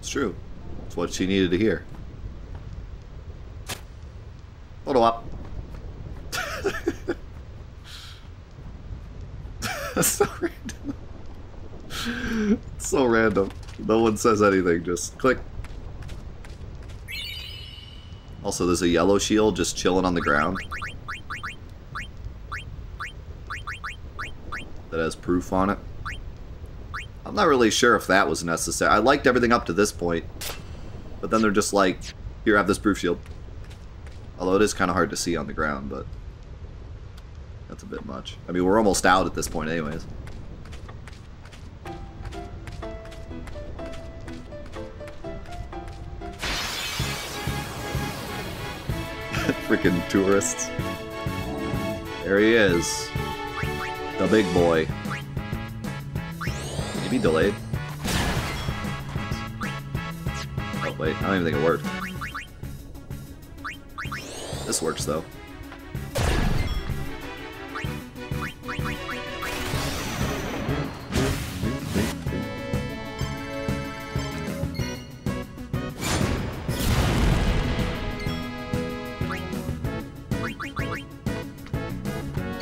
It's true. It's what she needed to hear. Hold up. That's so random. So random. No one says anything, just click. Also, there's a yellow shield just chilling on the ground. That has proof on it. I'm not really sure if that was necessary. I liked everything up to this point. But then they're just like, here, have this proof shield. Although it is kind of hard to see on the ground, but that's a bit much. I mean, we're almost out at this point anyways. Freaking tourists. There he is. The big boy. Can you be delayed? Oh wait, I don't even think it worked. This works though.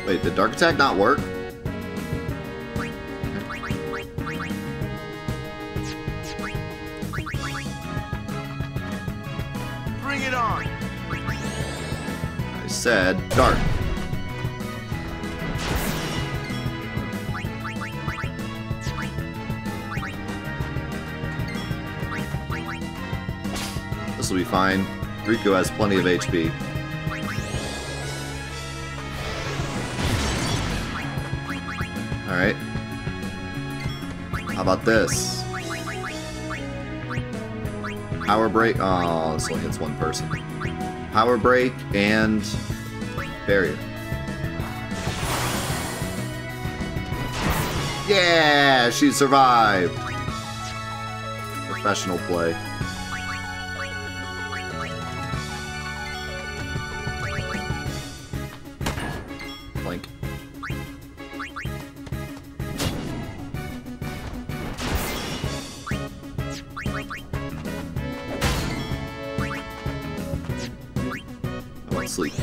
Wait, did Dark Attack not work? Bring it on. I said dark. This will be fine. Riku has plenty of HP. Alright. How about this? Power Break. Oh, this only hits one person. Power Break and Barrier. Yeah! She survived! Professional play. Blink. I won't sleep.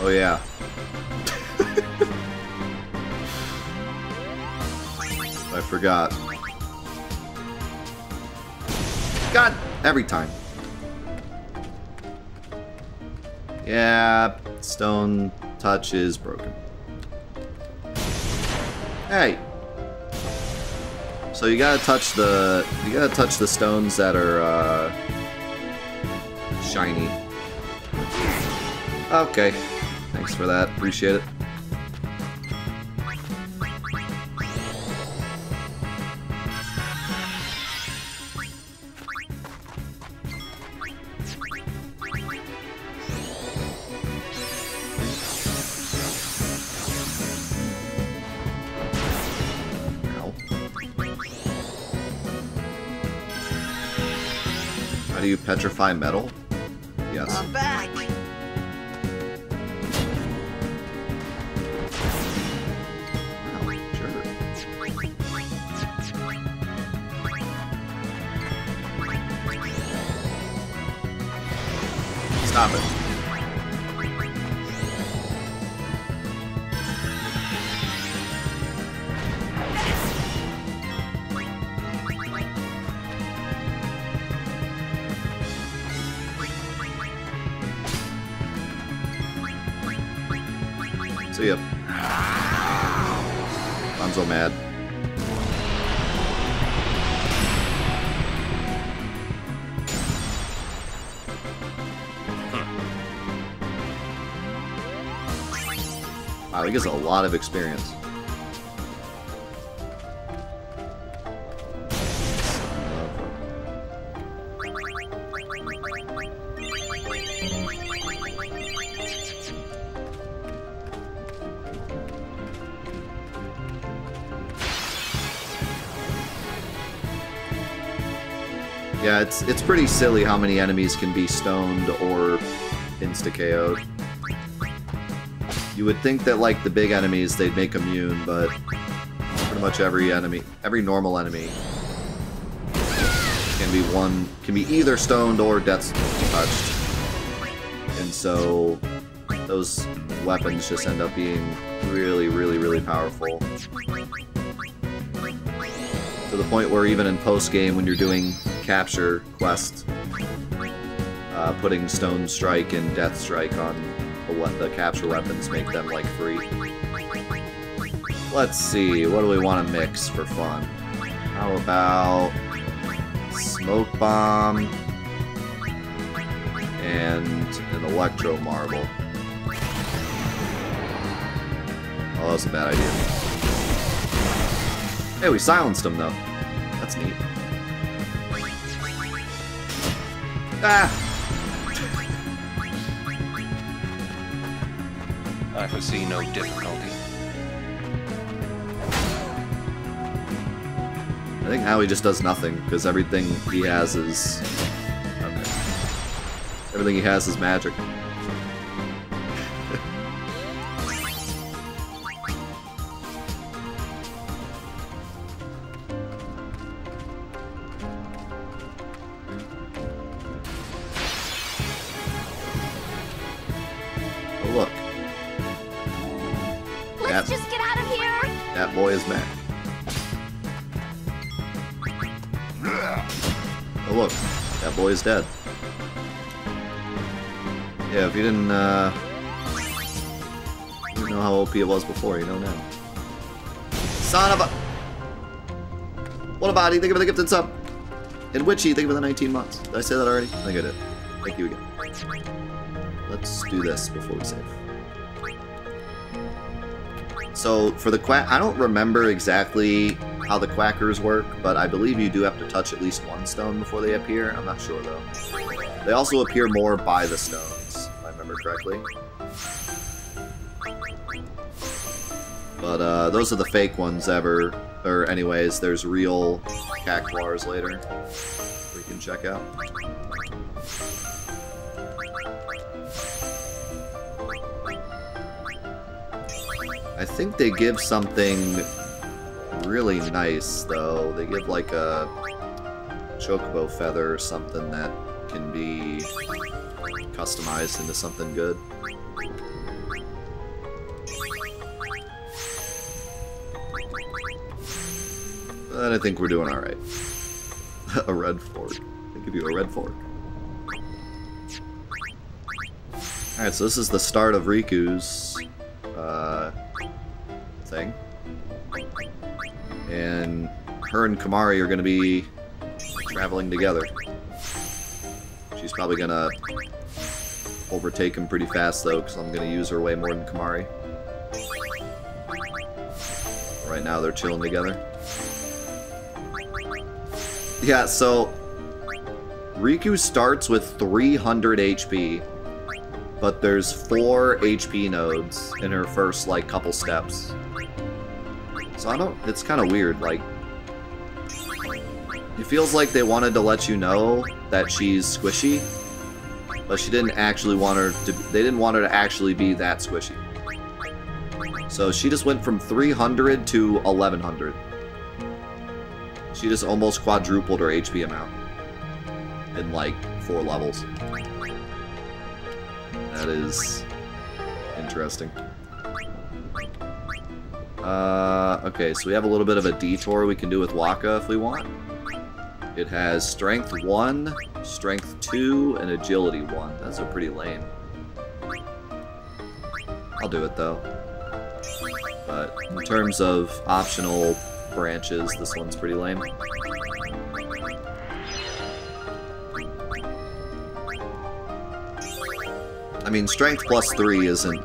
Oh yeah. I forgot. God, every time. Yeah, stone touch is broken. Hey. So you gotta touch the stones that are shiny. Okay. Thanks for that. Appreciate it. How do you petrify metal? Yes. I'm back. Wow, sure. Stop it. See ya. I'm so mad. Wow, he gets a lot of experience. Yeah, it's pretty silly how many enemies can be stoned or insta-KO'd. You would think that, like, the big enemies, they'd make immune, but pretty much every enemy, every normal enemy can be either stoned or death touched. And so those weapons just end up being really, really, really powerful. To the point where even in post-game, when you're doing capture quests, putting Stone Strike and Death Strike on the capture weapons make them, like, free. Let's see, what do we want to mix for fun? How about Smoke Bomb and an Electro Marble? Oh, that was a bad idea. Hey, we silenced him, though. That's neat. Ah! I foresee no difficulty. I think now he just does nothing, because everything he has is... Okay. Everything he has is magic. Oh, look. Let's just get out of here! That boy is back. Oh look, that boy is dead. Yeah, if you didn't know how OP it was before, you know now. Son of a... What about you? Think of the gifted sub. And Witchy, think of the 19 months. Did I say that already? I think I did. Thank you again. Let's do this before we save. So, for the quack, I don't remember exactly how the quackers work, but I believe you do have to touch at least one stone before they appear. I'm not sure, though. They also appear more by the stones, if I remember correctly. But, those are the fake ones ever. Or, anyways, there's real cactuars later we can check out. I think they give something really nice, though. They give, like, a chocobo feather or something that can be customized into something good. But I think we're doing alright. A red fork. They give you a red fork. Alright, so this is the start of Riku's thing. And her and Kamari are going to be traveling together. She's probably going to overtake him pretty fast, though, because I'm going to use her way more than Kamari. Right now, they're chilling together. Yeah, so Riku starts with 300 HP, but there's 4 HP nodes in her first, like, couple steps. So I don't... It's kind of weird, like... It feels like they wanted to let you know that she's squishy, but she didn't actually want her to... They didn't want her to actually be that squishy. So she just went from 300 to 1100. She just almost quadrupled her HP amount in, like, 4 levels. That is interesting. Okay, so we have a little bit of a detour we can do with Waka if we want. It has Strength 1, Strength 2, and Agility 1. That's a pretty lame. I'll do it, though. But in terms of optional branches, this one's pretty lame. I mean, Strength plus 3 isn't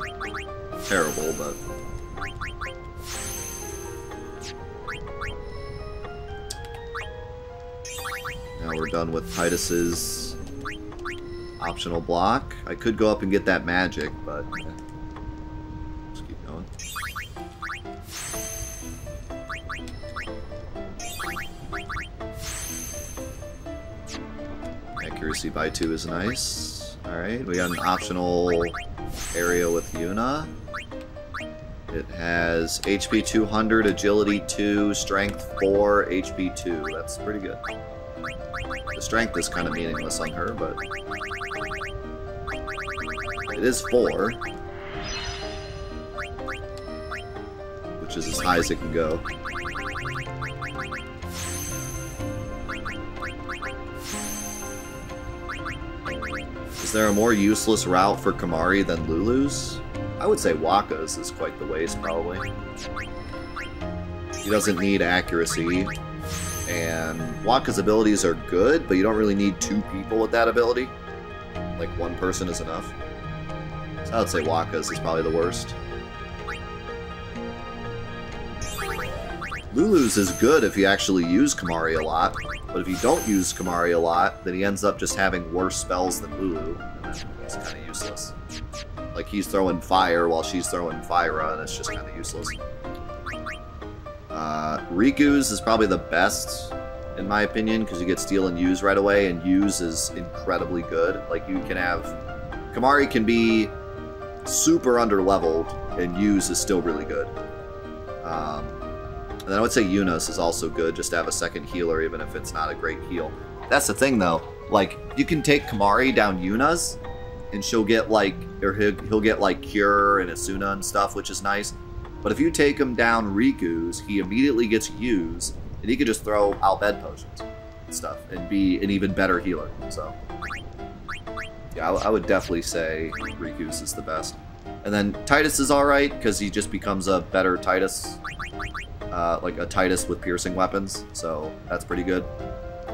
terrible, but... Now we're done with Titus's optional block. I could go up and get that magic, but... Let's keep going. Accuracy by 2 is nice. Alright, we got an optional area with Yuna. It has HP 200, Agility 2, Strength 4, HP 2. That's pretty good. The Strength is kind of meaningless on her, but it is 4. Which is as high as it can go. Is there a more useless route for Kimahri than Lulu's? I would say Wakka's is quite the waste, probably. He doesn't need accuracy, and Wakka's abilities are good, but you don't really need 2 people with that ability. Like, 1 person is enough. So I would say Wakka's is probably the worst. Lulu's is good if you actually use Kimahri a lot, but if you don't use Kimahri a lot, then he ends up just having worse spells than Lulu, and then he's kind of useless. Like, he's throwing fire while she's throwing Fyra, and it's just kind of useless. Riku's is probably the best, in my opinion, because you get Steal and Use right away, and Use is incredibly good. Like, you can have... Kimahri can be super under-leveled, and Use is still really good. And then I would say Yunus is also good, just to have a second healer, even if it's not a great heal. That's the thing, though. Like, you can take Kimahri down Yunus, and she'll get, like, or he'll get, like, Cure and Asuna and stuff, which is nice. But if you take him down Riku's, he immediately gets Use, and he can just throw out bed potions and stuff, and be an even better healer. So, yeah, I would definitely say Riku's is the best. And then Titus is alright, because he just becomes a better Titus. Like a Titus with piercing weapons, so that's pretty good.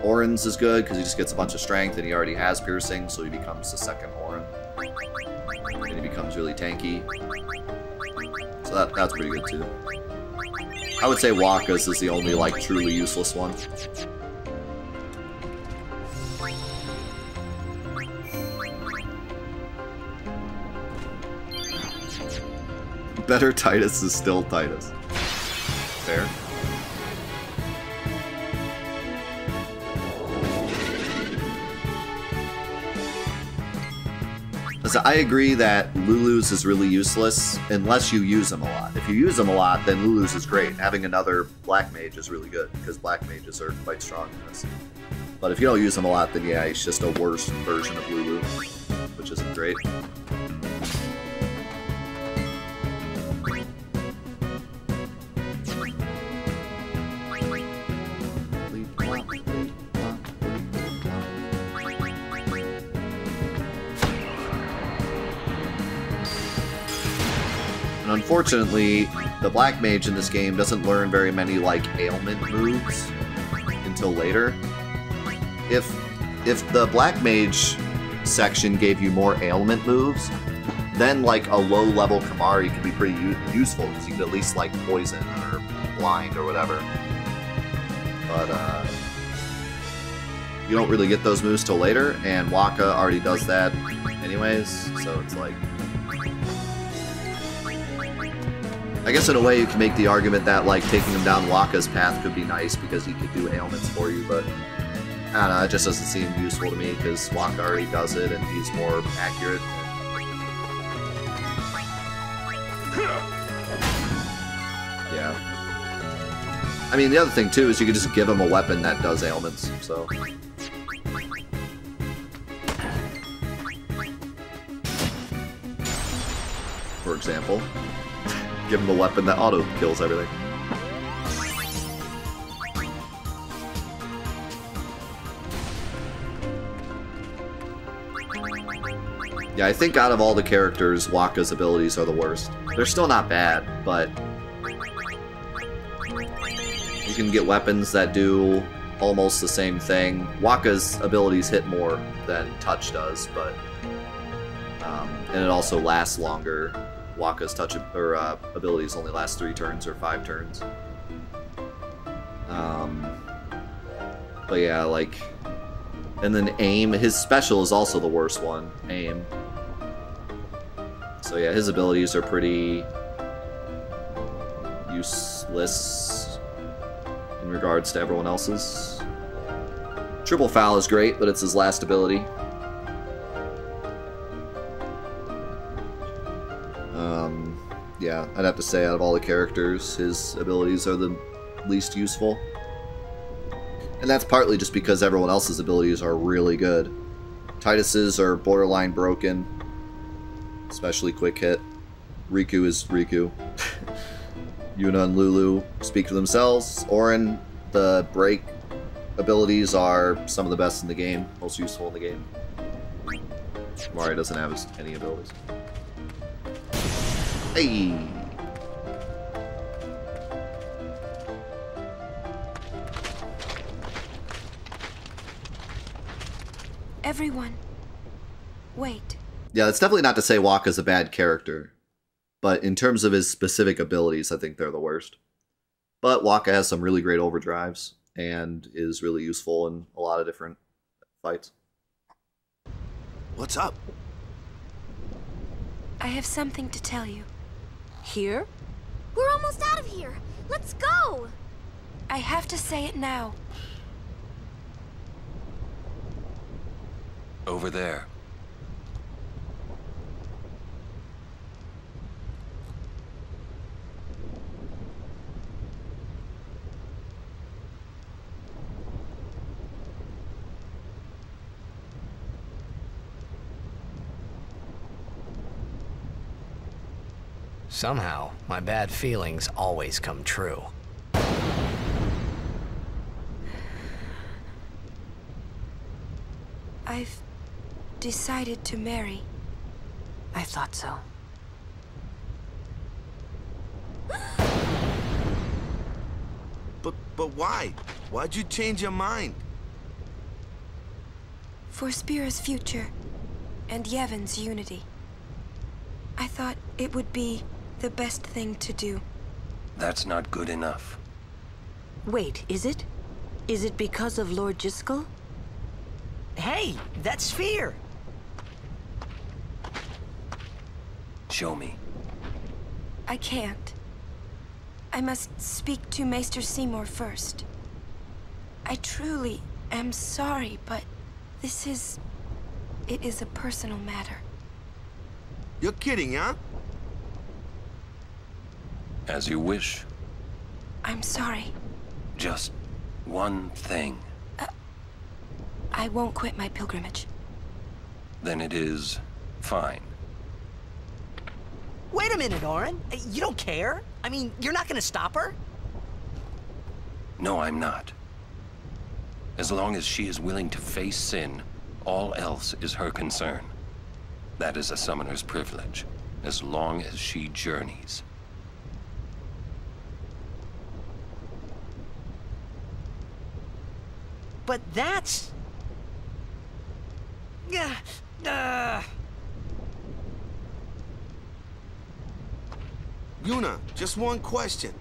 Orin's is good because he just gets a bunch of strength and he already has piercing, so he becomes the second Orin. And he becomes really tanky. So that's pretty good too. I would say Wakka's is the only like truly useless one. Better Titus is still Titus. Fair. So I agree that Lulu's is really useless unless you use them a lot. If you use them a lot, then Lulu's is great. Having another Black Mage is really good because Black Mages are quite strong in this. But if you don't use them a lot, then yeah, he's just a worse version of Lulu, which isn't great. Unfortunately, the Black Mage in this game doesn't learn very many, like, ailment moves until later. If the Black Mage section gave you more ailment moves, then, like, a low-level Kimahri could be pretty useful, because you could at least, like, poison or blind or whatever. But, you don't really get those moves till later, and Wakka already does that anyways, so it's like... I guess in a way you can make the argument that, like, taking him down Wakka's path could be nice because he could do ailments for you, but I don't know, it just doesn't seem useful to me because Wakka already does it and he's more accurate. Yeah. I mean, the other thing, too, is you could just give him a weapon that does ailments, so... For example. Give him a weapon that auto-kills everything. Yeah, I think out of all the characters, Wakka's abilities are the worst. They're still not bad, but... you can get weapons that do almost the same thing. Wakka's abilities hit more than Touch does, but... and it also lasts longer. Wakka's touch or abilities only last 3 turns or 5 turns. But yeah, like, and then aim. His special is also the worst one. Aim. So yeah, his abilities are pretty useless in regards to everyone else's. Triple Foul is great, but it's his last ability. yeah, I'd have to say out of all the characters, his abilities are the least useful. And that's partly just because everyone else's abilities are really good. Titus's are borderline broken, especially quick hit. Riku is Riku. Yuna and Lulu speak for themselves. Auron, the break abilities are some of the best in the game, most useful in the game. Mario doesn't have any abilities. Hey! Everyone, wait. Yeah, it's definitely not to say Wakka's a bad character, but in terms of his specific abilities, I think they're the worst. But Wakka has some really great overdrives, and is really useful in a lot of different fights. What's up? I have something to tell you. Here? We're almost out of here. Let's go. I have to say it now. Over there. Somehow, my bad feelings always come true. I've decided to marry. I thought so. But why? Why'd you change your mind? For Spira's future, and Yevon's unity. I thought it would be the best thing to do. That's not good enough. Wait, is it? Is it because of Lord Jyscal? Hey, that's Sphere! Show me. I can't. I must speak to Maester Seymour first. I truly am sorry, but this is... it is a personal matter. You're kidding, huh? As you wish. I'm sorry. Just one thing. I won't quit my pilgrimage. Then it is fine. Wait a minute, Auron. You don't care? I mean, you're not gonna stop her? No, I'm not. As long as she is willing to face sin, all else is her concern. That is a summoner's privilege, as long as she journeys. But that's... Yuna, just one question.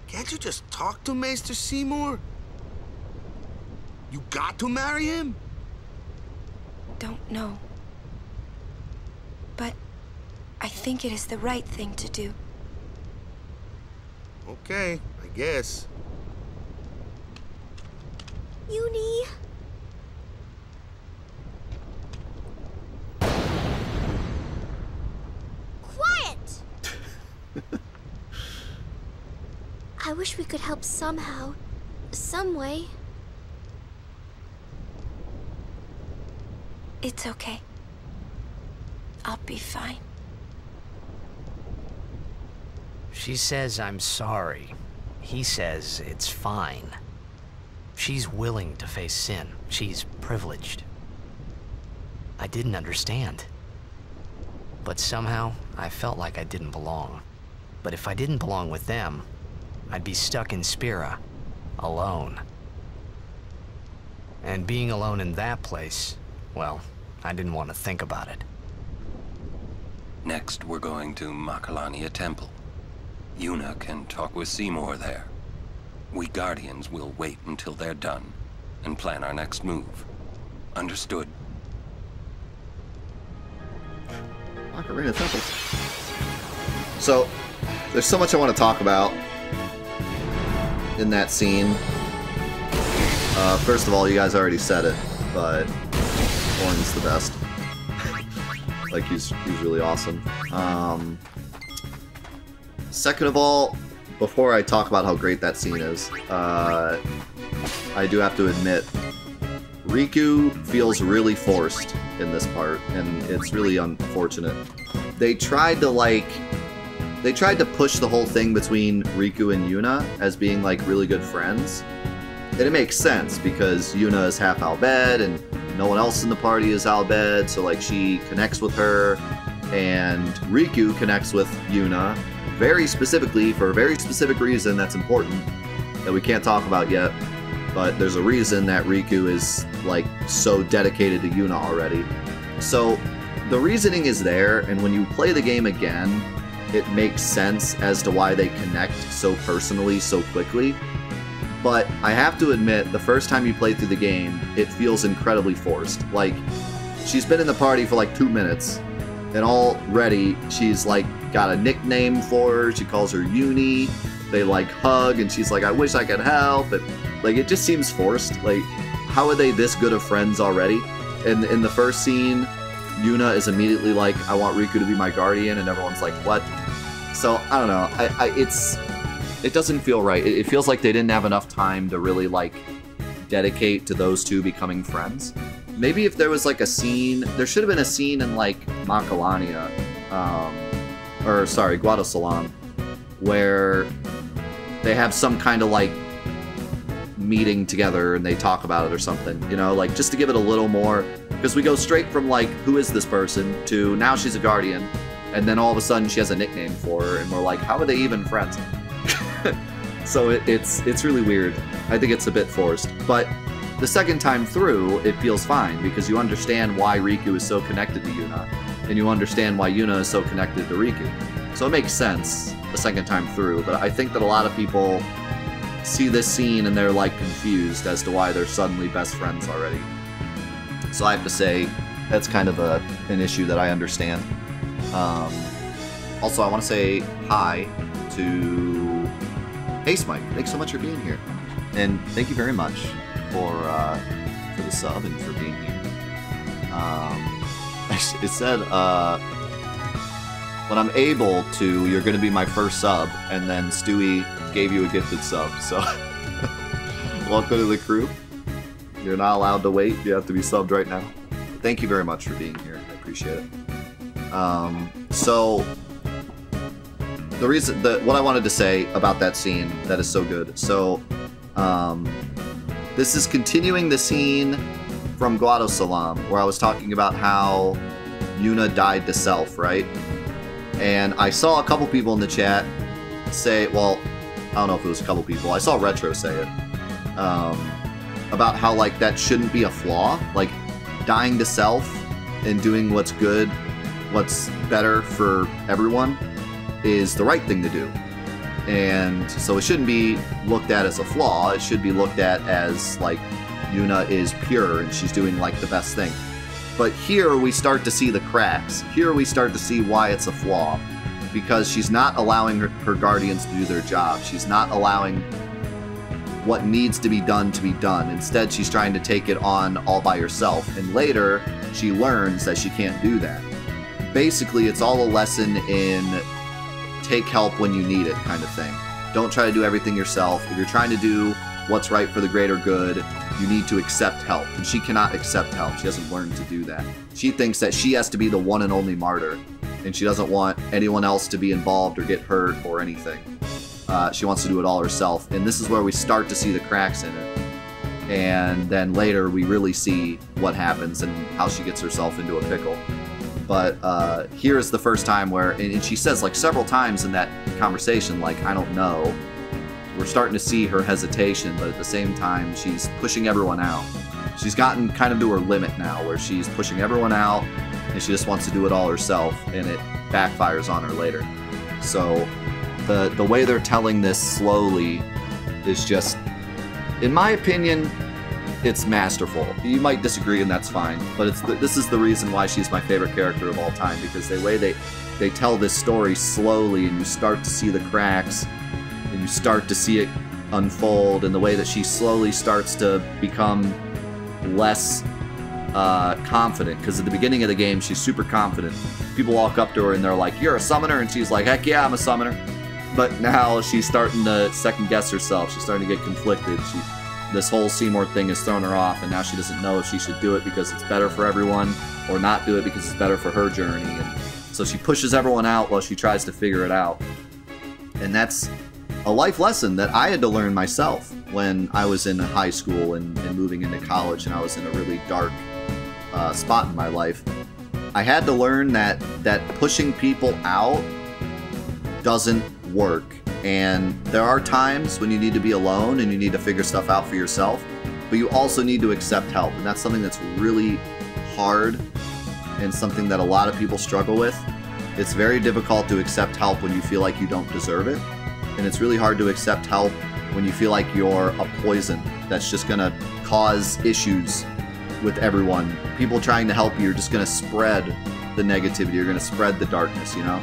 Can't you just talk to Maester Seymour? You got to marry him? Don't know. But I think it is the right thing to do. Okay, I guess. Uni. Quiet! I wish we could help somehow. Some way. It's okay. I'll be fine. She says I'm sorry. He says it's fine. She's willing to face sin. She's privileged. I didn't understand. But somehow, I felt like I didn't belong. But if I didn't belong with them, I'd be stuck in Spira, alone. And being alone in that place, well, I didn't want to think about it. Next, we're going to Makalania Temple. Yuna can talk with Seymour there. We Guardians will wait until they're done and plan our next move. Understood? Makalania Temple. So, there's so much I want to talk about in that scene. First of all, you guys already said it, but Auron's the best. Like, he's really awesome. Second of all, before I talk about how great that scene is, I do have to admit, Riku feels really forced in this part, and it's really unfortunate. They tried to push the whole thing between Riku and Yuna as being like really good friends. And it makes sense because Yuna is half Al-Bhed and no one else in the party is Al-Bhed, so like she connects with her, and Riku connects with Yuna very specifically for a very specific reason that's important that we can't talk about yet. But there's a reason that Riku is like so dedicated to Yuna already. So the reasoning is there, and when you play the game again, it makes sense as to why they connect so personally, so quickly. But I have to admit, the first time you play through the game, it feels incredibly forced. Like, she's been in the party for like 2 minutes, and already she's like got a nickname for her. She calls her Uni. They like hug, and she's like, I wish I could help. And like, it just seems forced. Like, how are they this good of friends already? And in the first scene, Yuna is immediately like, I want Riku to be my guardian, and everyone's like, what? So, I don't know. It doesn't feel right. It feels like they didn't have enough time to really, like, dedicate to those two becoming friends. Maybe if there was, like, a scene... There should have been a scene in, like, Makalania, Guadosalam, where they have some kind of, like, meeting together and they talk about it or something, you know? Like, just to give it a little more... Because we go straight from, like, who is this person, to now she's a guardian, and then all of a sudden she has a nickname for her, and we're like, how are they even friends? So it's really weird. I think it's a bit forced. But the second time through, it feels fine, because you understand why Riku is so connected to Yuna, and you understand why Yuna is so connected to Riku. So it makes sense the second time through, but I think that a lot of people see this scene and they're, like, confused as to why they're suddenly best friends already. So I have to say, that's kind of an issue that I understand. Also, I want to say hi to Ace Mike. Thanks so much for being here. And thank you very much for the sub and for being here. It said, when I'm able to, you're going to be my first sub, and then Stewie gave you a gifted sub, so welcome to the crew. You're not allowed to wait. You have to be subbed right now. Thank you very much for being here. I appreciate it. So, what I wanted to say about that scene that is so good. So, this is continuing the scene from Guadosalam, where I was talking about how Yuna died to self, right? And I saw a couple people in the chat say, well, I don't know if it was a couple people. I saw Retro say it. About how, like, that shouldn't be a flaw. Like, dying to self and doing what's good, what's better for everyone is the right thing to do. And so it shouldn't be looked at as a flaw. It should be looked at as, like, Yuna is pure and she's doing, like, the best thing. But here we start to see the cracks. Here we start to see why it's a flaw. Because she's not allowing her guardians to do their job. She's not allowing what needs to be done. Instead, she's trying to take it on all by herself. And later, she learns that she can't do that. Basically, it's all a lesson in take help when you need it kind of thing. Don't try to do everything yourself. If you're trying to do what's right for the greater good, you need to accept help. And she cannot accept help. She hasn't learned to do that. She thinks that she has to be the one and only martyr. And she doesn't want anyone else to be involved or get hurt or anything. She wants to do it all herself. And this is where we start to see the cracks in it. And then later we really see what happens and how she gets herself into a pickle. But here is the first time where, and she says like several times in that conversation, like, I don't know. We're starting to see her hesitation, but at the same time, she's pushing everyone out. She's gotten kind of to her limit now, where she's pushing everyone out, and she just wants to do it all herself, and it backfires on her later. So the way they're telling this slowly is just, in my opinion, it's masterful. You might disagree, and that's fine, but this is the reason why she's my favorite character of all time, because the way they tell this story slowly, and you start to see the cracks, and you start to see it unfold, and the way that she slowly starts to become less confident, because at the beginning of the game, she's super confident. People walk up to her and they're like, "You're a summoner," and she's like, "Heck yeah, I'm a summoner." But now she's starting to second guess herself. She's starting to get conflicted. This whole Seymour thing has thrown her off, and now she doesn't know if she should do it because it's better for everyone or not do it because it's better for her journey. And so she pushes everyone out while she tries to figure it out. And that's a life lesson that I had to learn myself when I was in high school and moving into college, and I was in a really dark spot in my life. I had to learn that pushing people out doesn't work. And there are times when you need to be alone and you need to figure stuff out for yourself, but you also need to accept help. And that's something that's really hard and something that a lot of people struggle with. It's very difficult to accept help when you feel like you don't deserve it. And it's really hard to accept help when you feel like you're a poison that's just going to cause issues with everyone. People trying to help you are just going to spread the negativity. You're going to spread the darkness, you know?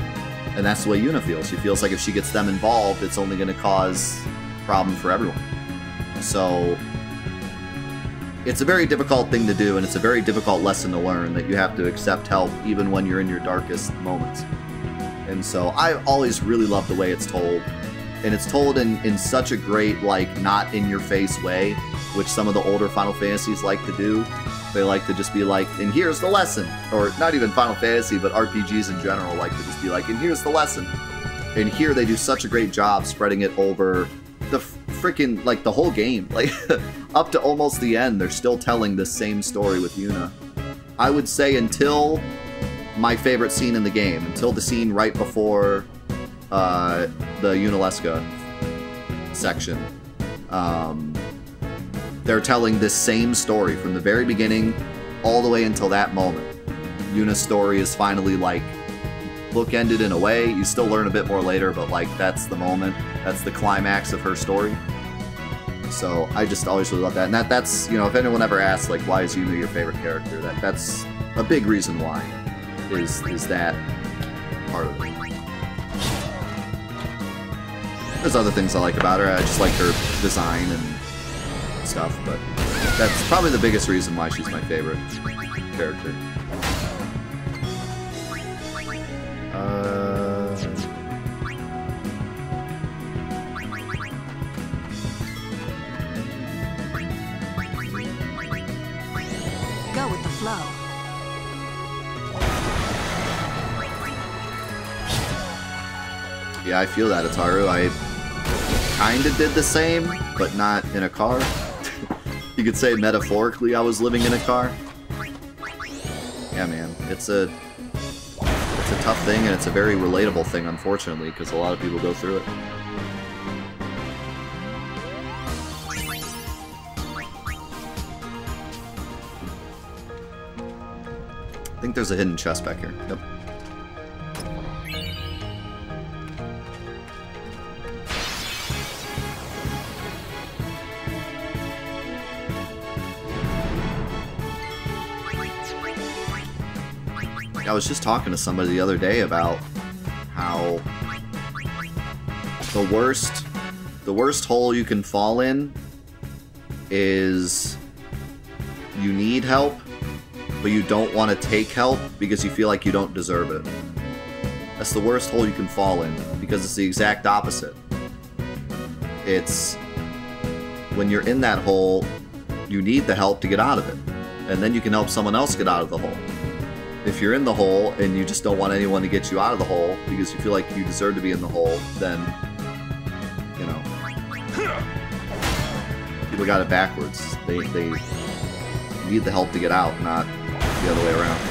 And that's the way Yuna feels. She feels like if she gets them involved, it's only going to cause problem for everyone. So it's a very difficult thing to do, and it's a very difficult lesson to learn, that you have to accept help even when you're in your darkest moments. And so I always really love the way it's told. And it's told in such a great, like, not in your face way, which some of the older Final Fantasies like to do. They like to just be like, and here's the lesson. Or not even Final Fantasy, but RPGs in general like to just be like, and here's the lesson. And here they do such a great job spreading it over the freaking, like, the whole game. Like, up to almost the end, they're still telling the same story with Yuna. I would say until my favorite scene in the game, until the scene right before the Yunalesca section, they're telling this same story from the very beginning all the way until that moment. Yuna's story is finally, like, bookended in a way. You still learn a bit more later, but, like, that's the moment. That's the climax of her story. So I just always really love that. And that's, you know, if anyone ever asks, like, why is Yuna your favorite character, that's a big reason why, is that part of it. There's other things I like about her. I just like her design and stuff, but that's probably the biggest reason why she's my favorite character. Go with the flow. Yeah, I feel that, Ataru. I kinda did the same, but not in a car. You could say metaphorically I was living in a car. Yeah, man, it's a tough thing, and it's a very relatable thing, unfortunately, because a lot of people go through it. I think there's a hidden chest back here. Yep. I was just talking to somebody the other day about how the worst hole you can fall in is you need help, but you don't want to take help because you feel like you don't deserve it. That's the worst hole you can fall in, because it's the exact opposite. It's when you're in that hole, you need the help to get out of it, and then you can help someone else get out of the hole. If you're in the hole and you just don't want anyone to get you out of the hole because you feel like you deserve to be in the hole, then, you know, people got it backwards. They need the help to get out, not the other way around.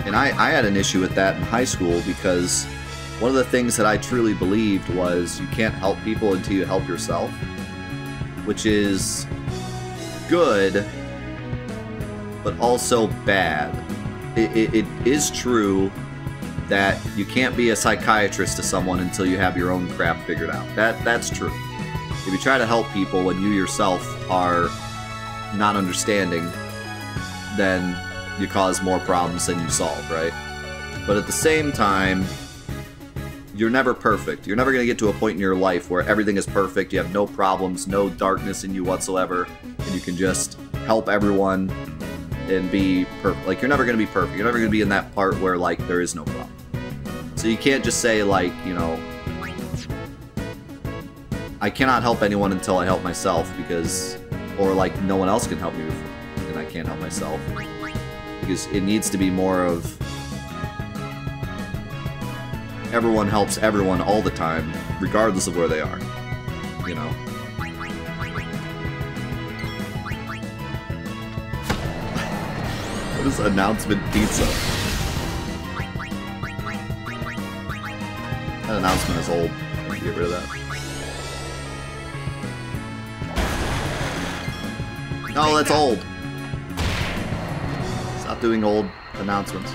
And I had an issue with that in high school, because one of the things that I truly believed was you can't help people until you help yourself, which is good, but also bad. It is true that you can't be a psychiatrist to someone until you have your own crap figured out. That's true. If you try to help people when you yourself are not understanding, then you cause more problems than you solve, right? But at the same time, you're never perfect. You're never going to get to a point in your life where everything is perfect, you have no problems, no darkness in you whatsoever, and you can just help everyone and be perfect. Like, you're never going to be perfect. You're never going to be in that part where, like, there is no problem. So you can't just say, like, you know, I cannot help anyone until I help myself, because, or, like, no one else can help me and I can't help myself. Because it needs to be more of everyone helps everyone all the time, regardless of where they are. You know? What is announcement pizza? That announcement is old. Get rid of that. No, that's old. Stop doing old announcements.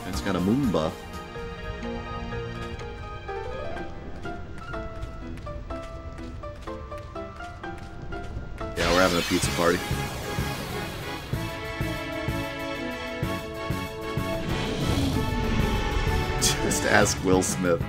It's got a moon buff. Yeah, we're having a pizza party. Just ask Will Smith.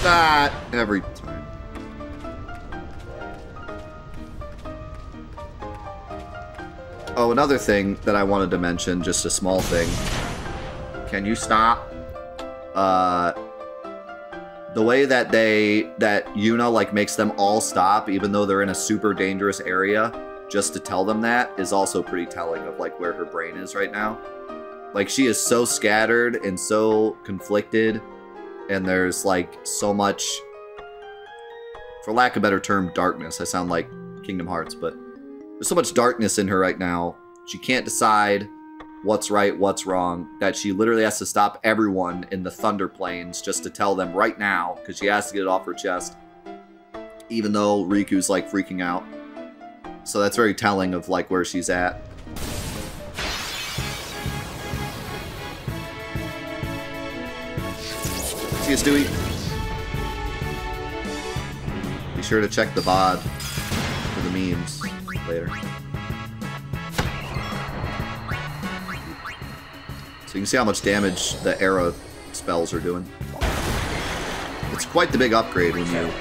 That every time. Oh, another thing that I wanted to mention, just a small thing. Can you stop? The way that Yuna, like, makes them all stop, even though they're in a super dangerous area, just to tell them that, is also pretty telling of, like, where her brain is right now. Like, she is so scattered and so conflicted, and there's, like, so much, for lack of a better term, darkness. I sound like Kingdom Hearts, but there's so much darkness in her right now. She can't decide what's right, what's wrong, that she literally has to stop everyone in the Thunder Plains just to tell them right now, because she has to get it off her chest, even though Riku's, like, freaking out. So that's very telling of, like, where she's at. See you, Stewie. Be sure to check the VOD for the memes later. So you can see how much damage the arrow spells are doing. It's quite the big upgrade when you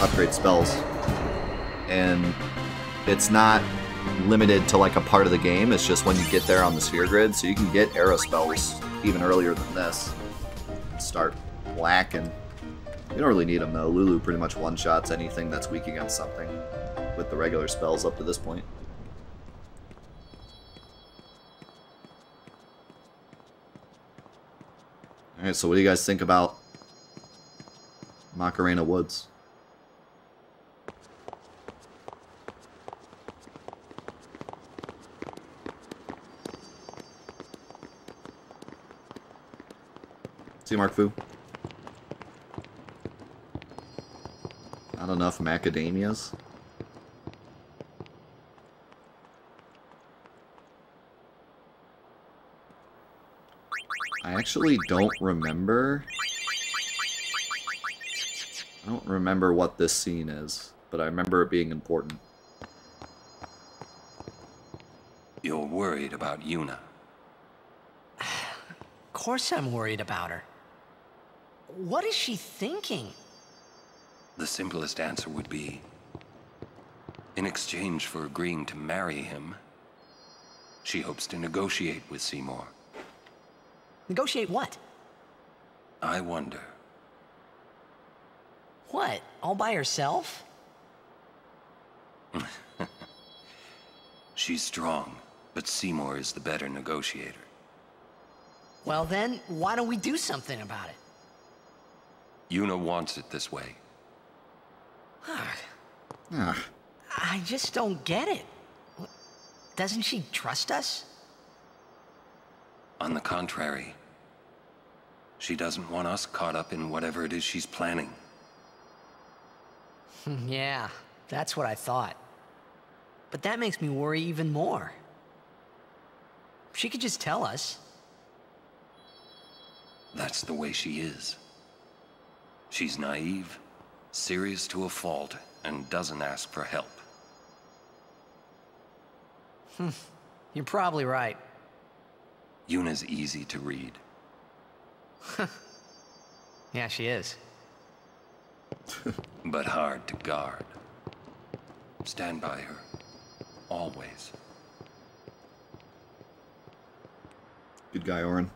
upgrade spells. And it's not limited to, like, a part of the game, it's just when you get there on the sphere grid, so you can get arrow spells even earlier than this. Start whacking. You don't really need them though. Lulu pretty much one-shots anything that's weak against something with the regular spells up to this point. Alright, so what do you guys think about Macarena Woods? See, Mark Fu? Not enough macadamias? I actually don't remember. I don't remember what this scene is, but I remember it being important. You're worried about Yuna. Of course I'm worried about her. What is she thinking? The simplest answer would be, in exchange for agreeing to marry him, she hopes to negotiate with Seymour. Negotiate what? I wonder. What? All by herself? She's strong, but Seymour is the better negotiator. Well then, why don't we do something about it? Yuna wants it this way. I just don't get it. Doesn't she trust us? On the contrary, She doesn't want us caught up in whatever it is she's planning. Yeah, that's what I thought. But that makes me worry even more. She could just tell us. That's the way she is. She's naive, serious to a fault, and doesn't ask for help. You're probably right. Yuna's easy to read. Yeah, she is. But hard to guard. Stand by her. Always. Good guy, Orin.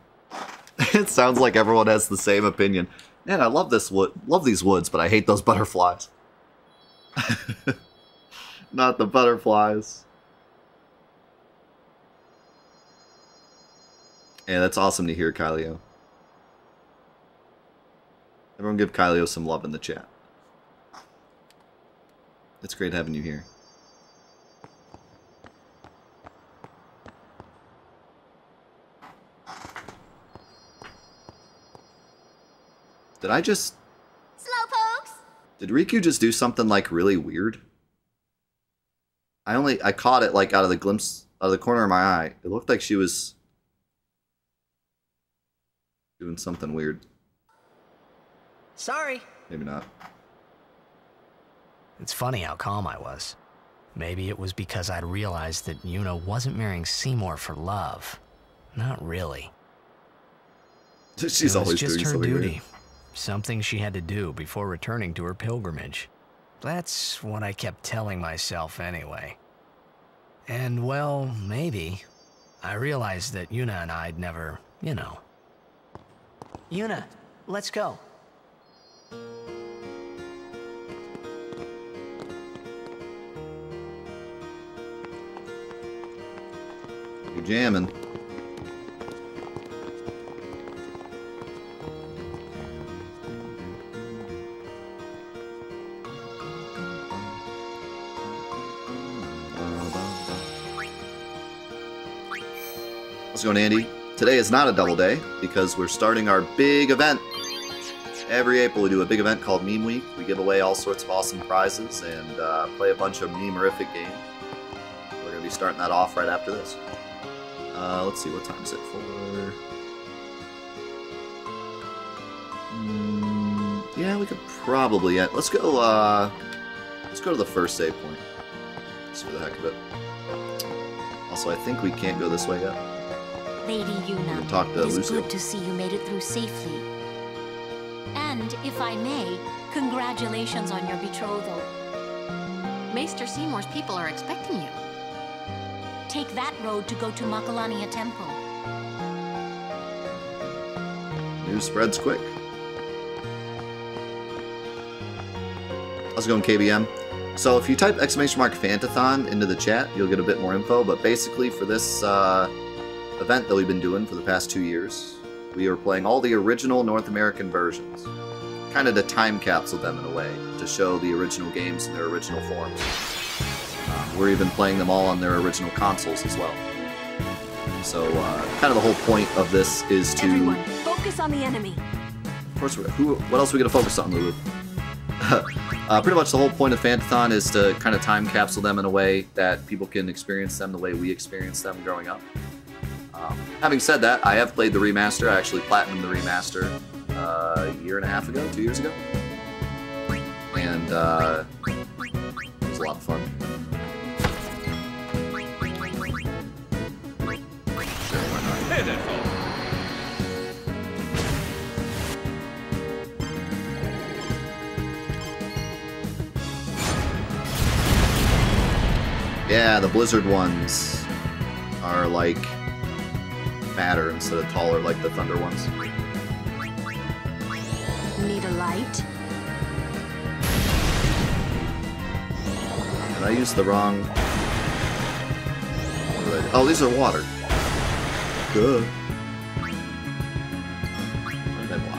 It sounds like everyone has the same opinion. Man, I love this wood. Love these woods, but I hate those butterflies. Not the butterflies. Yeah, that's awesome to hear, Kylio. Everyone give Kylio some love in the chat. It's great having you here. Did I just... Slowpokes! Did Riku just do something, like, really weird? I caught it, like, out of the corner of my eye. It looked like she was doing something weird. Sorry. Maybe not. It's funny how calm I was. Maybe it was because I'd realized that Yuna wasn't marrying Seymour for love. Not really. She's always doing something weird. It was just her duty. Something she had to do before returning to her pilgrimage. That's what I kept telling myself anyway. And, well, maybe. I realized that Yuna and I'd never, you know. Yuna, let's go. You're jamming. How's it going, Andy? Today is not a double day because we're starting our big event. Every April we do a big event called Meme Week. We give away all sorts of awesome prizes and play a bunch of meme-erific games. We're going to be starting that off right after this. Let's see, what time is it for? Yeah, we could probably end. Let's go to the first save point. Just for the heck of it. Also, I think we can't go this way yet. Lady Yuna, Talk to it is Lucio. good to see you made it through safely. And, if I may, congratulations on your betrothal. Maester Seymour's people are expecting you. Take that road to go to Makalania Temple. News spreads quick. How's it going, KBM? So if you type !Fantathon into the chat, you'll get a bit more info, but basically for this event that we've been doing for the past 2 years, we are playing all the original North American versions. Kind of to time capsule them in a way, to show the original games in their original forms. We're even playing them all on their original consoles as well. So, kind of the whole point of this is to... Everyone, focus on the enemy. Of course, what else are we going to focus on, Lulu? Pretty much the whole point of Fantathon is to kind of time capsule them in a way that people can experience them the way we experienced them growing up. Having said that, I have played the remaster. I actually platinumed the remaster a year and a half ago, 2 years ago. And it was a lot of fun. Sure, why not? Hey there, folks. Yeah, the Blizzard ones are like fatter instead of taller like the Thunder ones. Need a light? Did I use the wrong... What did I do? Oh, these are water. Good. What did I block?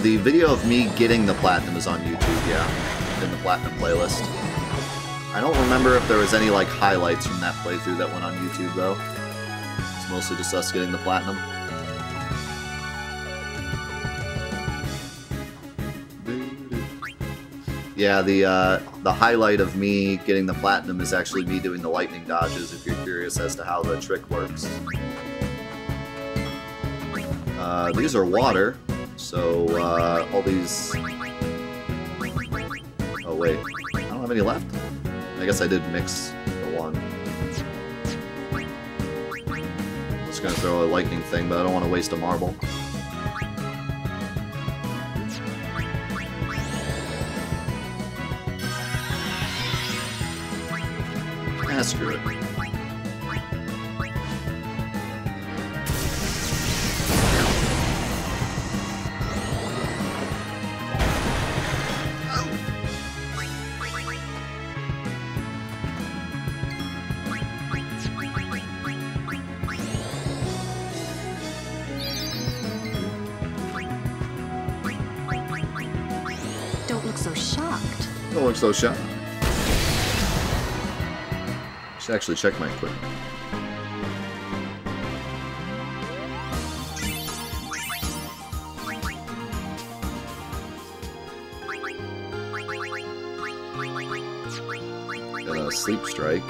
The video of me getting the platinum is on YouTube, yeah. In the platinum playlist. I don't remember if there was any, like, highlights from that playthrough that went on YouTube, though. It's mostly just us getting the platinum. Yeah, the highlight of me getting the platinum is actually me doing the lightning dodges, if you're curious as to how the trick works. These are water, so, all these... Oh, wait. I don't have any left? I guess I did mix the one. I'm just gonna throw a lightning thing, but I don't want to waste a marble. Ah, screw it. Don't look so shocked. Don't look so shocked. Should actually check my equipment. Got a sleep strike.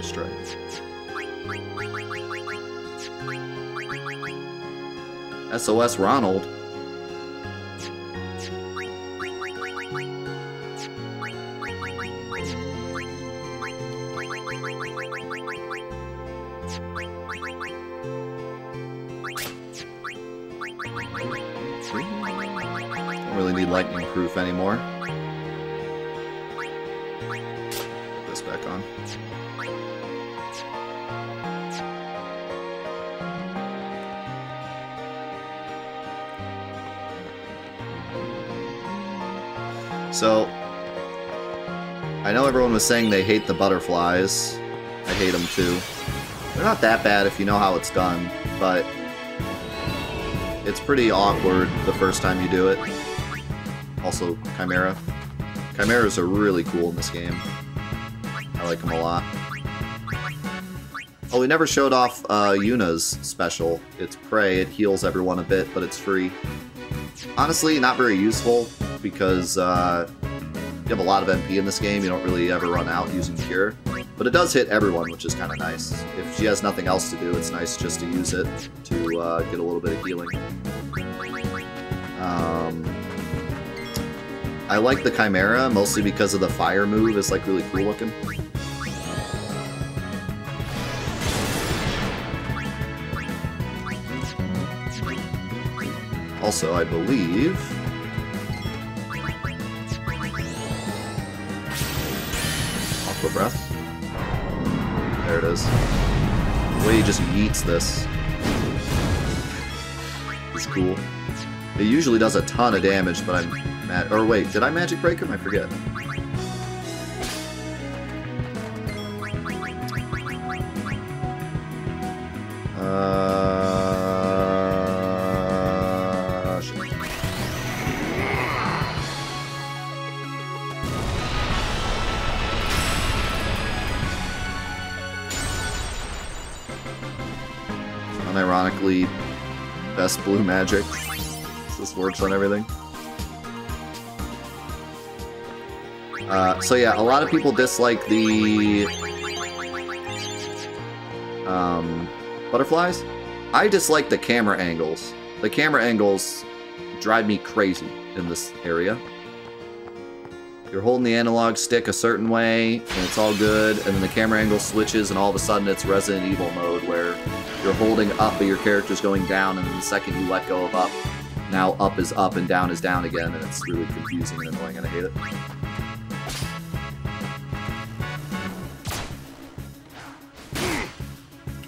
Strike. SOS Ronald. Don't really need lightning proof anymore. Put this back on. So, I know everyone was saying they hate the butterflies. I hate them too. They're not that bad if you know how it's done, but it's pretty awkward the first time you do it. Also, Chimera. Chimeras are really cool in this game. I like them a lot. Oh, we never showed off Yuna's special. It's Prey. It heals everyone a bit, but it's free. Honestly, not very useful, because you have a lot of MP in this game. You don't really ever run out using Cure. But it does hit everyone, which is kind of nice. If she has nothing else to do, it's nice just to use it to get a little bit of healing. I like the Chimera, mostly because of the fire move. It's like really cool looking. Also, I believe... Aqua Breath. There it is. The way he just yeets this. It's cool. It usually does a ton of damage, but I'm mad. Or wait, did I Magic Break him? I forget. Shit. Unironically, best blue magic. This works on everything. So yeah, a lot of people dislike the butterflies. I dislike the camera angles. The camera angles drive me crazy in this area. You're holding the analog stick a certain way, and it's all good, and then the camera angle switches, and all of a sudden it's Resident Evil mode, where you're holding up, but your character's going down, and then the second you let go of up, now up is up and down is down again, and it's really confusing and annoying, and I hate it.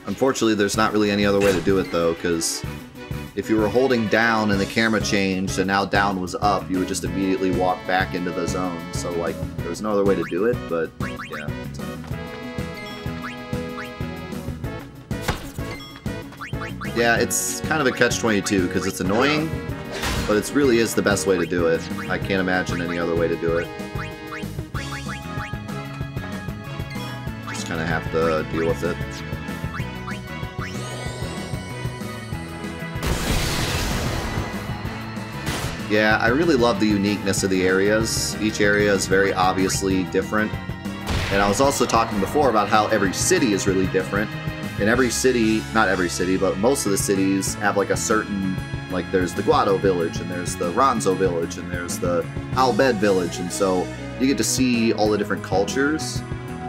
Unfortunately, there's not really any other way to do it, though, because if you were holding down and the camera changed and now down was up, you would just immediately walk back into the zone. So, like, there was no other way to do it, but, yeah. Yeah, it's kind of a catch-22 because it's annoying, but it really is the best way to do it. I can't imagine any other way to do it. Just kind of have to deal with it. Yeah, I really love the uniqueness of the areas. Each area is very obviously different. And I was also talking before about how every city is really different. And every city, not every city, but most of the cities have like a certain, like there's the Guado village, and there's the Ronzo village, and there's the Albed village. And so you get to see all the different cultures.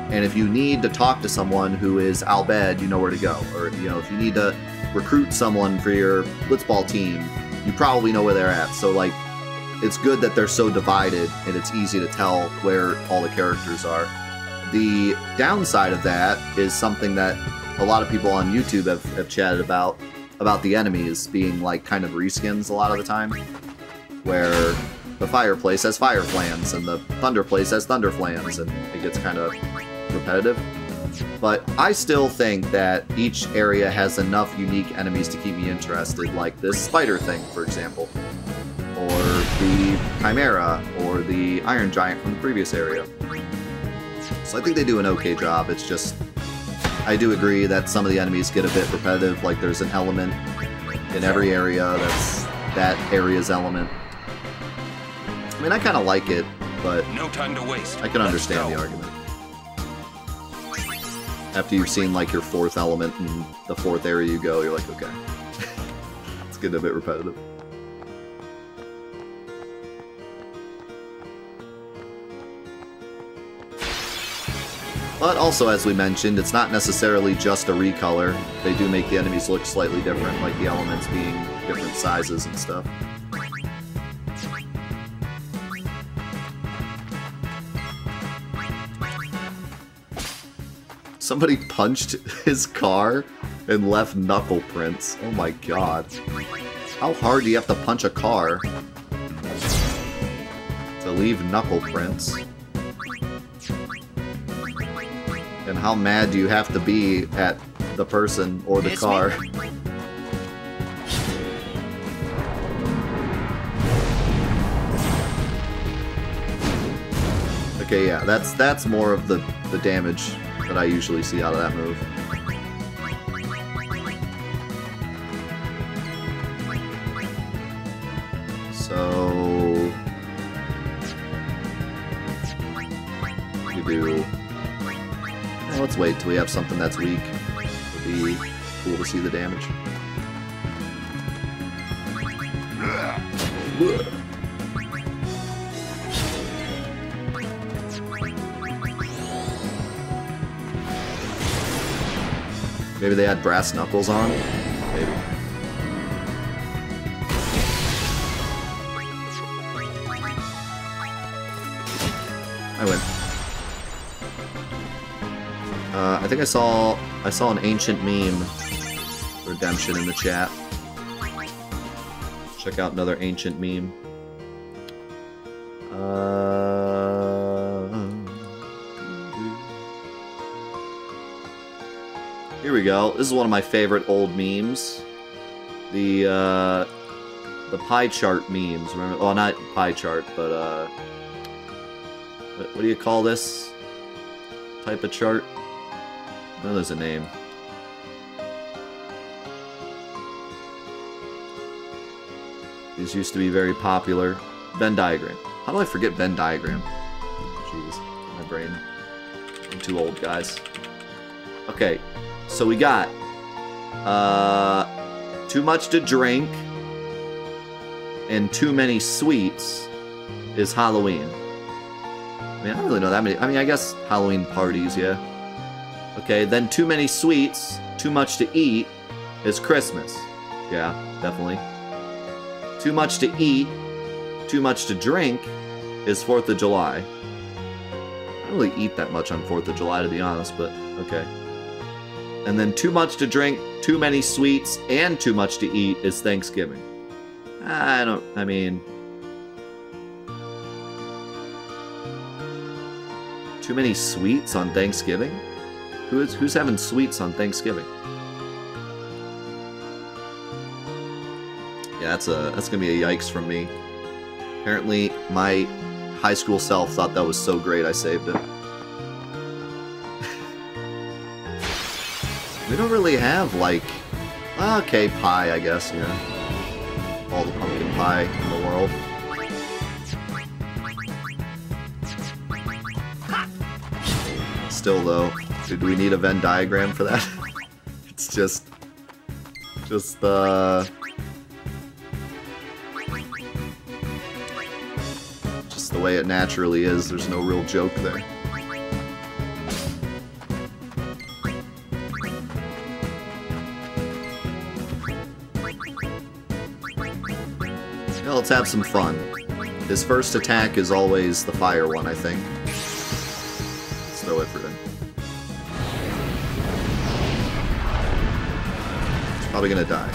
And if you need to talk to someone who is Albed, you know where to go. Or, you know, if you need to recruit someone for your blitzball team, you probably know where they're at. So, like, it's good that they're so divided, and it's easy to tell where all the characters are. The downside of that is something that a lot of people on YouTube have chatted about the enemies being, like, kind of reskins a lot of the time, where the fire place has fire flans, and the thunder place has thunder flans, and it gets kind of repetitive. But I still think that each area has enough unique enemies to keep me interested, like this spider thing, for example, or the Chimera, or the Iron Giant from the previous area. So I think they do an okay job. It's just, I do agree that some of the enemies get a bit repetitive, like there's an element in every area that's that area's element. I mean, I kind of like it, but no time to waste. I can understand the argument. After you've seen, like, your fourth element in the fourth area you go, you're like, okay. It's getting a bit repetitive. But also, as we mentioned, it's not necessarily just a recolor. They do make the enemies look slightly different, like the elements being different sizes and stuff. Somebody punched his car and left knuckle prints. Oh my god. How hard do you have to punch a car to leave knuckle prints? And how mad do you have to be at the person or the car? Okay, yeah, that's more of the damage that I usually see out of that move. So we do. Well, let's wait till we have something that's weak. It'll be cool to see the damage. Maybe they had brass knuckles on? Maybe. I win. I think I saw an ancient meme redemption in the chat. Check out another ancient meme. Here we go. This is one of my favorite old memes. The pie chart memes. Remember? Well, not pie chart, but what do you call this type of chart? I know there's a name. These used to be very popular. Venn diagram. How do I forget Venn diagram? Jeez, my brain. I'm too old, guys. Okay, so we got too much to drink and too many sweets is Halloween. I mean, I don't really know that many. I mean, I guess Halloween parties, yeah. Okay, then too many sweets, too much to eat is Christmas. Yeah, definitely. Too much to eat, too much to drink is 4th of July. I don't really eat that much on 4th of July, to be honest, but okay. And then too much to drink, too many sweets, and too much to eat is Thanksgiving. I mean... Too many sweets on Thanksgiving? Who's having sweets on Thanksgiving? Yeah, that's gonna be a yikes from me. Apparently, my high school self thought that was so great I saved it. We don't really have, like... Okay, pie, I guess, yeah. All the pumpkin pie in the world. Still, though, do we need a Venn diagram for that? It's just the way it naturally is. There's no real joke there. Yeah, let's have some fun. His first attack is always the fire one, I think. Let's throw effort in. He's probably gonna die.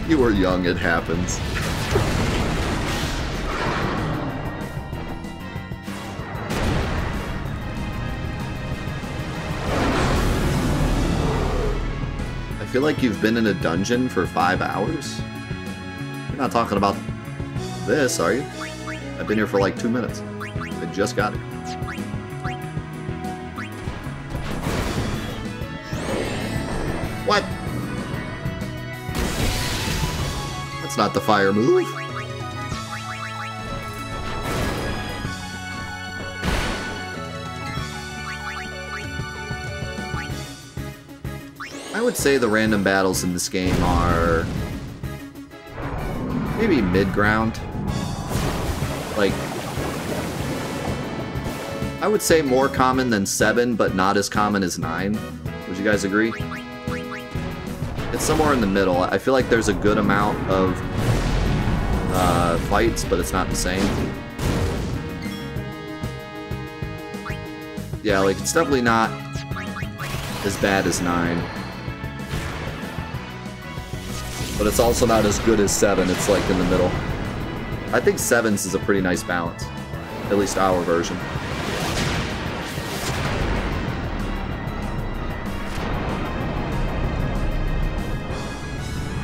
You were young, it happens. I feel like you've been in a dungeon for 5 hours? You're not talking about this, are you? I've been here for like 2 minutes. I just got it. What? That's not the fire move. I would say the random battles in this game are maybe mid-ground. Like, I would say more common than 7, but not as common as 9. Would you guys agree? It's somewhere in the middle. I feel like there's a good amount of fights, but it's not the same. Yeah, like, it's definitely not as bad as 9. But it's also not as good as 7. It's like in the middle. I think 7's is a pretty nice balance. At least our version.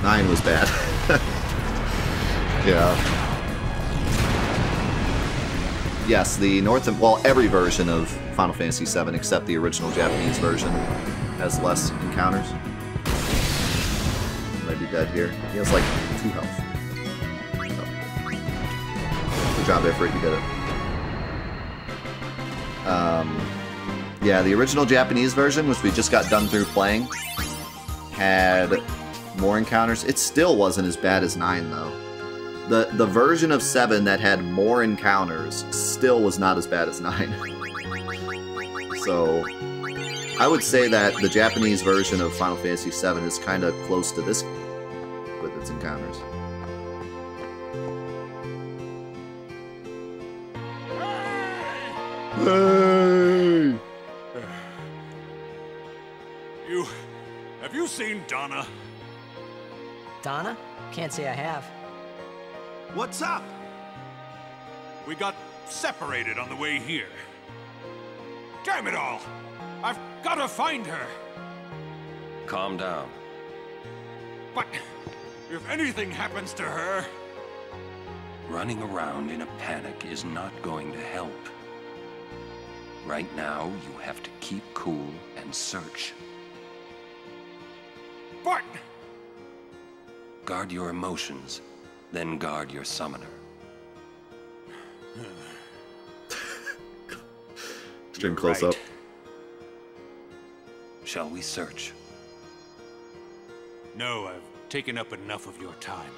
Nine was bad. Yeah. Yes, the well, every version of Final Fantasy VII except the original Japanese version has less encounters. Might be dead here. He has like 2 health. Oh. Good job, Ifrit, you did it. Yeah, the original Japanese version, which we just got done through playing, had more encounters. It still wasn't as bad as 9, though. The version of 7 that had more encounters still was not as bad as 9. So, I would say that the Japanese version of Final Fantasy VII is kind of close to this with its encounters. Hey! Have you seen Donna? Donna? Can't say I have. What's up? We got separated on the way here. Damn it all! I've got to find her! Calm down. But if anything happens to her... Running around in a panic is not going to help. Right now, you have to keep cool and search. But... Guard your emotions, then guard your summoner. Stream close up. Shall we search? No, I've taken up enough of your time.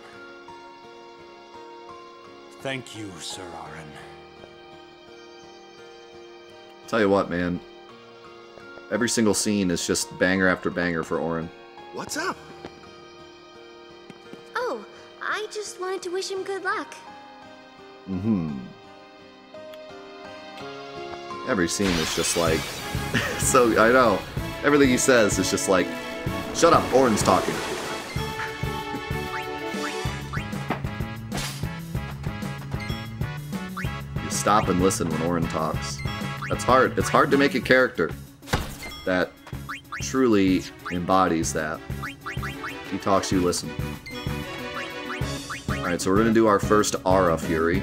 Thank you, Sir Aaron. Tell you what, man. Every single scene is just banger after banger for Auron. What's up? Oh, I just wanted to wish him good luck. Mm-hmm. Every scene is just like... so, I know. Everything he says is just like, shut up, Auron's talking. You stop and listen when Auron talks. That's hard. It's hard to make a character that truly embodies that. He talks, you listen. Alright, so we're gonna do our first Aura Fury.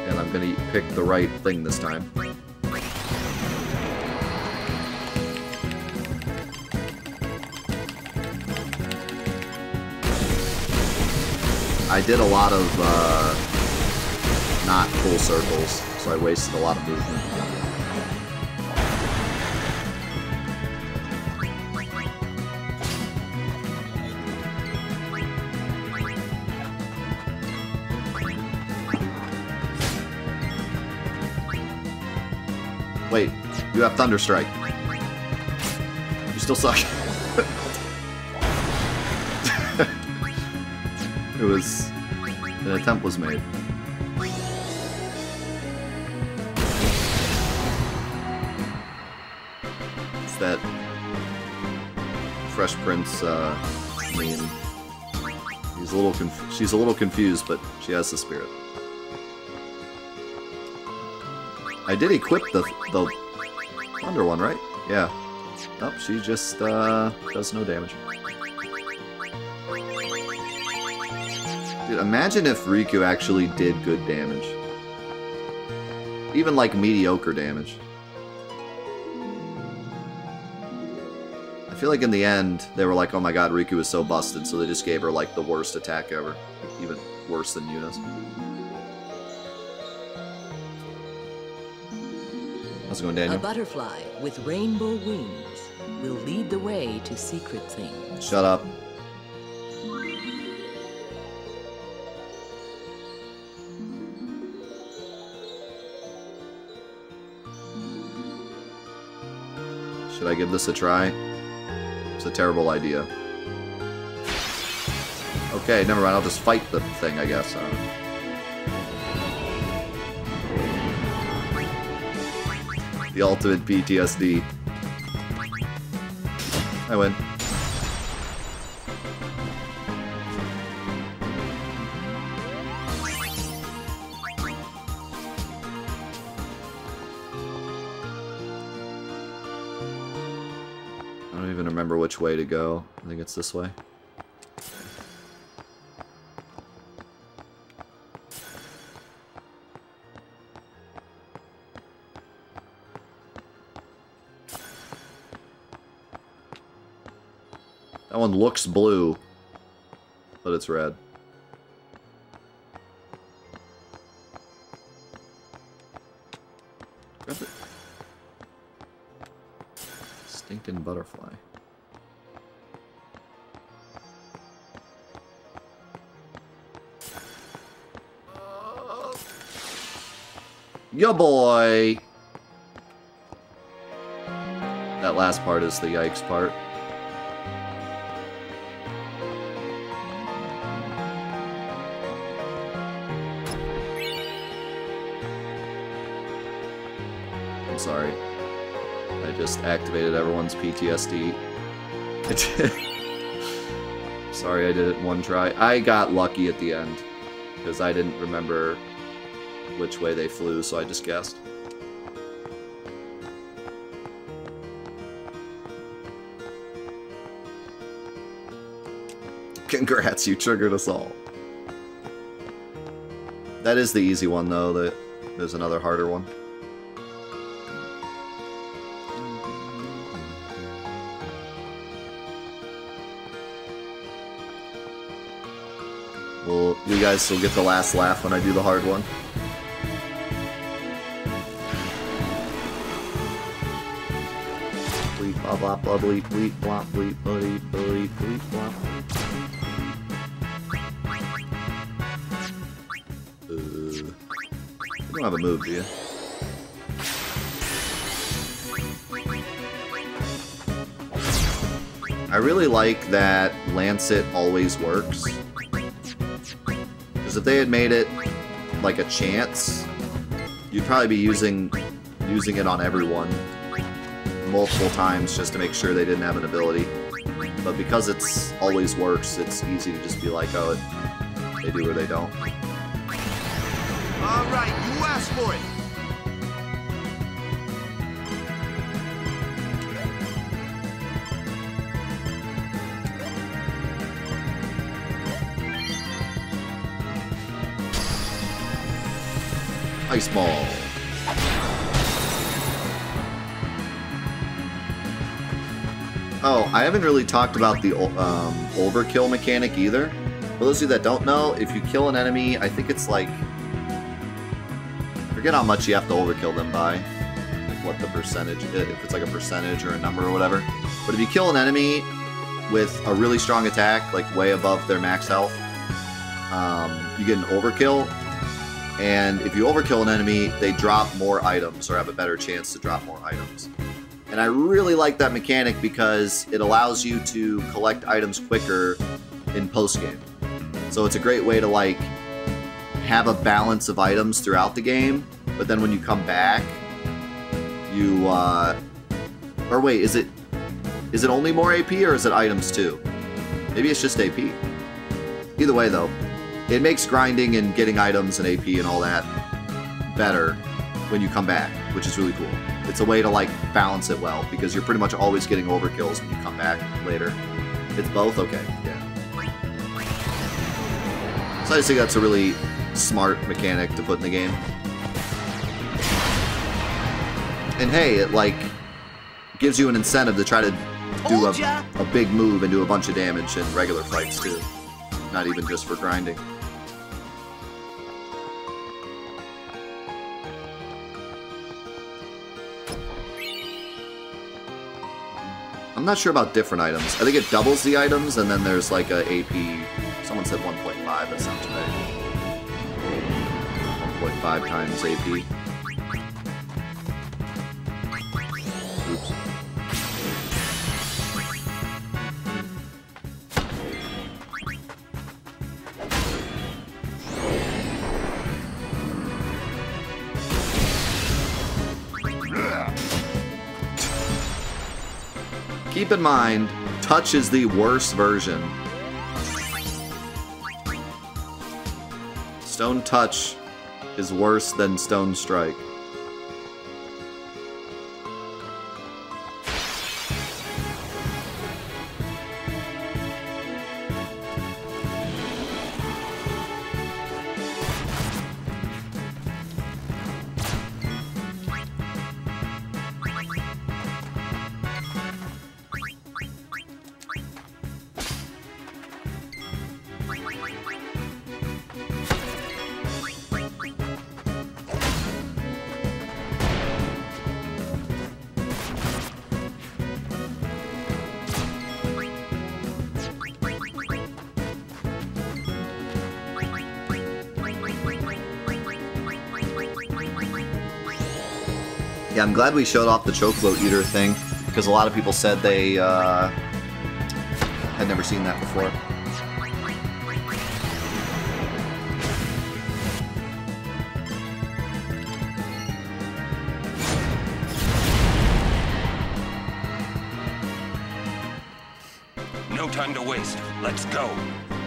And I'm gonna pick the right thing this time. I did a lot of not full circles, so I wasted a lot of movement. Wait, you have Thunder Strike. You still suck. It was... an attempt was made. It's that Fresh Prince meme. She's a little confused, but she has the spirit. I did equip the Thunder one, right? Yeah. Nope, she just does no damage. Dude, imagine if Riku actually did good damage. Even like mediocre damage. I feel like in the end, they were like, oh my god, Riku is so busted, so they just gave her like the worst attack ever. Even worse than Yuna's. How's it going, Daniel? A butterfly with rainbow wings will lead the way to secret things. Shut up. Should I give this a try? It's a terrible idea. Okay, never mind. I'll just fight the thing, I guess. The ultimate PTSD. I win. I don't even remember which way to go. I think it's this way. That one looks blue, but it's red. Grab it. Stinking butterfly. Yo boy! That last part is the yikes part. I'm sorry. I just activated everyone's PTSD. Sorry I did it in one try. I got lucky at the end, because I didn't remember which way they flew, so I just guessed. Congrats, you triggered us all. That is the easy one, though. There's another harder one. Well, you guys will get the last laugh when I do the hard one. Bleep, blah, blah, blah, bleep, bleep, blah, bleep, bleep, bleep, bleep, blah. You don't have a move, do you? I really like that Lancet always works. Because if they had made it like a chance, you'd probably be using it on everyone multiple times just to make sure they didn't have an ability. But because it's always works, it's easy to just be like, oh, they do or they don't. Alright, you asked for it! Ice ball. Oh, I haven't really talked about the overkill mechanic either. For those of you that don't know, if you kill an enemy, I think it's like... I forget how much you have to overkill them by. Like what the percentage, if it's like a percentage or a number or whatever. But if you kill an enemy with a really strong attack, like way above their max health, you get an overkill. And if you overkill an enemy, they drop more items or have a better chance to drop more items. And I really like that mechanic because it allows you to collect items quicker in post-game. So it's a great way to like have a balance of items throughout the game, but then when you come back, you or wait, is it only more AP or is it items too? Maybe it's just AP. Either way though, it makes grinding and getting items and AP and all that better when you come back, which is really cool. It's a way to like balance it well because you're pretty much always getting overkills when you come back later. It's both? Okay, yeah. So I just think that's a really smart mechanic to put in the game. And hey, it like gives you an incentive to try to do a big move and do a bunch of damage in regular fights too. Not even just for grinding. I'm not sure about different items. I think it doubles the items, and then there's like a AP. Someone said 1.5. That sounds right. 1.5 times AP. Oops. Keep in mind, touch is the worst version. Stone touch is worse than stone strike. Yeah, I'm glad we showed off the chocobo eater thing, because a lot of people said they had never seen that before. No time to waste. Let's go.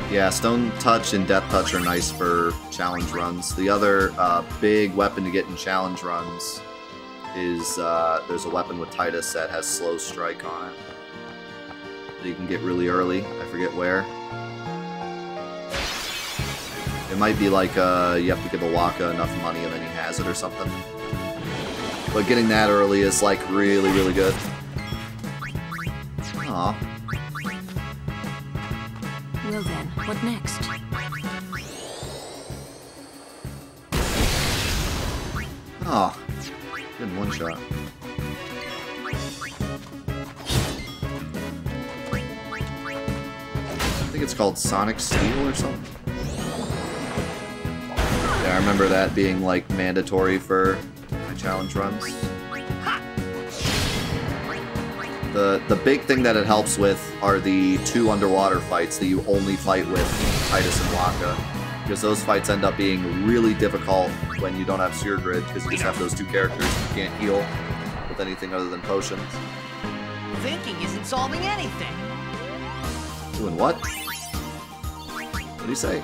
Yeah, Stone Touch and Death Touch are nice for challenge runs. The other big weapon to get in challenge runs is there's a weapon with Titus that has slow strike on it. That you can get really early. I forget where. It might be like you have to give Awaka enough money and then he has it or something. But getting that early is like really, really good. Aw. Well then, what next? Oh, good in one shot. I think it's called Sonic Steel or something. Yeah, I remember that being like mandatory for my challenge runs. The big thing that it helps with are the 2 underwater fights that you only fight with Titus and Waka. Because those fights end up being really difficult when you don't have Seer Grid, because you just have those 2 characters you can't heal with anything other than potions. Thinking isn't solving anything. Doing what? What do you say?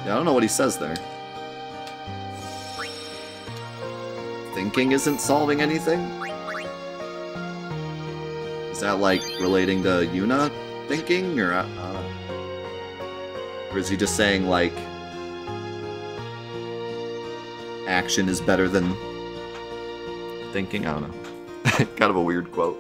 Yeah, I don't know what he says there. Thinking isn't solving anything? Is that like relating to Yuna thinking, or is he just saying like action is better than thinking? I don't know. Kind of a weird quote.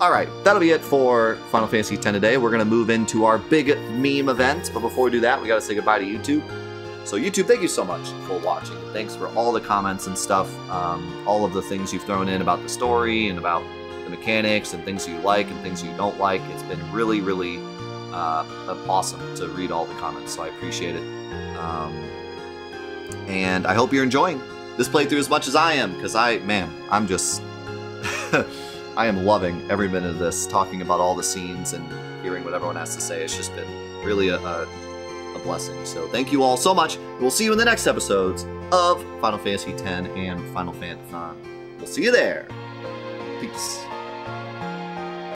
Alright, that'll be it for Final Fantasy X today. We're going to move into our big meme event, but before we do that, we got to say goodbye to YouTube. So YouTube, thank you so much for watching. Thanks for all the comments and stuff, all of the things you've thrown in about the story and about the mechanics and things you like and things you don't like. It's been really, really awesome to read all the comments, so I appreciate it. And I hope you're enjoying this playthrough as much as I am, because I'm just... I am loving every minute of this, talking about all the scenes and hearing what everyone has to say. It's just been really a blessing. So thank you all so much. We'll see you in the next episodes of Final Fantasy X and Final Fantathon. We'll see you there. Peace.